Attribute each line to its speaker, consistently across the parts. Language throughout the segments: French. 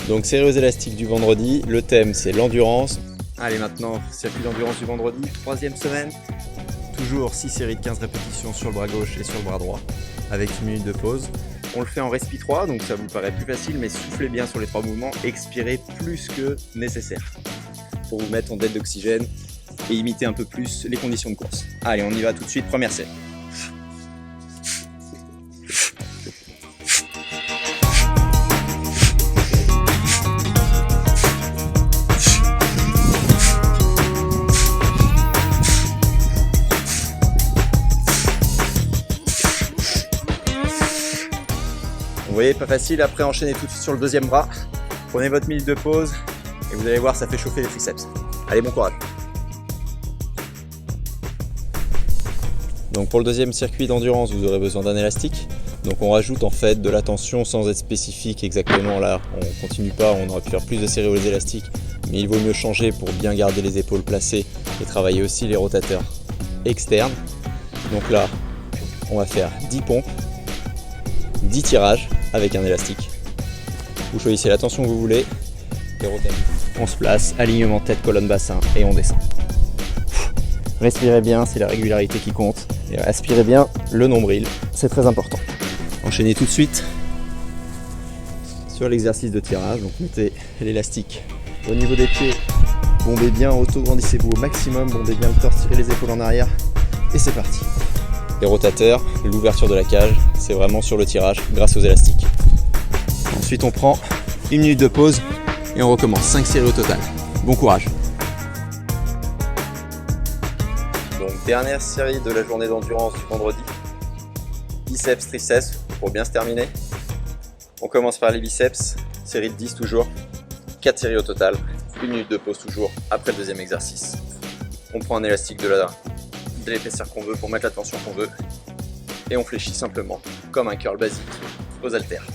Speaker 1: Donc série aux élastiques du vendredi, le thème c'est l'endurance. Allez maintenant, circuit d'endurance du vendredi, 3e semaine. Toujours 6 séries de 15 répétitions sur le bras gauche et sur le bras droit, avec 1 minute de pause. On le fait en respi 3, donc ça vous paraît plus facile, mais soufflez bien sur les 3 mouvements, expirez plus que nécessaire pour vous mettre en dette d'oxygène et imiter un peu plus les conditions de course. Allez, on y va tout de suite, première série. Vous voyez, pas facile, après enchaînez tout de suite sur le deuxième bras. Prenez votre minute de pause et vous allez voir, ça fait chauffer les triceps. Allez, bon courage. Donc pour le deuxième circuit d'endurance, vous aurez besoin d'un élastique. Donc on rajoute en fait de la tension sans être spécifique exactement là. On continue pas, on aurait pu faire plus de séries aux élastiques, mais il vaut mieux changer pour bien garder les épaules placées et travailler aussi les rotateurs externes. Donc là, on va faire 10 pompes, 10 tirages avec un élastique. Vous choisissez la tension que vous voulez et rotatez. On se place, alignement tête, colonne, bassin et on descend. Respirez bien, c'est la régularité qui compte. Et aspirez bien le nombril, c'est très important. Enchaînez tout de suite sur l'exercice de tirage. Donc mettez l'élastique au niveau des pieds, bombez bien, auto-grandissez-vous au maximum, bombez bien le torse, tirez les épaules en arrière et c'est parti. Les rotateurs, l'ouverture de la cage, c'est vraiment sur le tirage grâce aux élastiques. Ensuite on prend 1 minute de pause et on recommence, 5 séries au total. Bon courage. Donc dernière série de la journée d'endurance du vendredi. Biceps, triceps pour bien se terminer. On commence par les biceps, série de 10 toujours. 4 séries au total, 1 minute de pause toujours après le deuxième exercice. On prend un élastique de l'épaisseur qu'on veut pour mettre la tension qu'on veut. Et on fléchit simplement comme un curl basique aux haltères.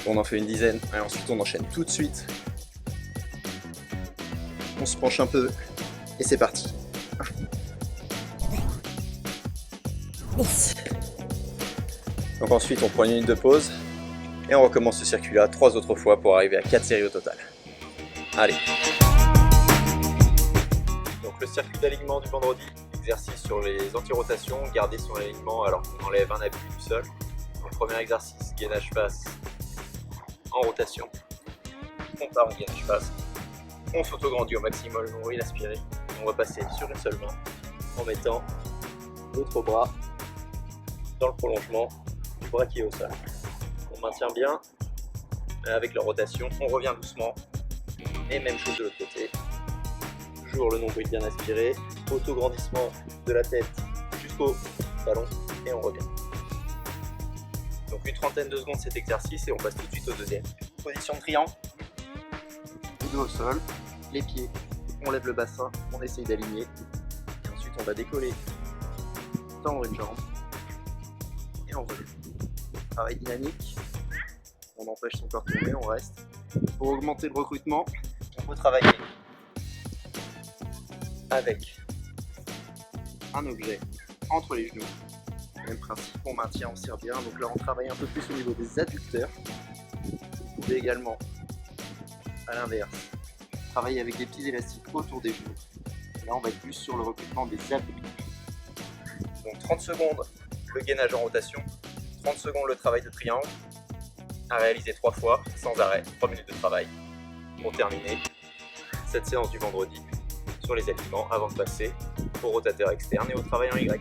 Speaker 1: On en fait une dizaine et ensuite on enchaîne tout de suite. On se penche un peu et c'est parti. Donc ensuite on prend 1 minute de pause et on recommence ce circuit là 3 autres fois pour arriver à 4 séries au total. Allez. Donc le circuit d'alignement du vendredi, exercice sur les anti-rotations, garder son alignement alors qu'on enlève un appui du sol. Donc premier exercice, gainage face en rotation. On part en gainage face. On s'auto-grandit au maximum, le nombril aspiré. On va passer sur une seule main en mettant l'autre bras dans le prolongement du bras qui est au sol. On maintient bien avec la rotation, on revient doucement et même chose de l'autre côté. Toujours le nombril bien aspiré, auto-grandissement de la tête jusqu'au talon et on revient. Donc une trentaine de secondes cet exercice et on passe tout de suite au deuxième. Position de triangle, le dos au sol, les pieds, on lève le bassin, on essaye d'aligner. Et ensuite on va décoller, tendre une jambe et on relève. Travail dynamique, on empêche son corps de tomber, on reste. Pour augmenter le recrutement, on peut travailler avec un objet entre les genoux. Même principe, on maintient, on serre bien. Donc là on travaille un peu plus au niveau des adducteurs. Vous pouvez également, à l'inverse, travailler avec des petits élastiques autour des genoux. Et là on va être plus sur le recrutement des abdos. Donc 30 secondes le gainage en rotation, 30 secondes le travail de triangle, à réaliser 3 fois, sans arrêt, 3 minutes de travail. Pour terminer cette séance du vendredi sur les alignements avant de passer au rotateur externe et au travail en Y.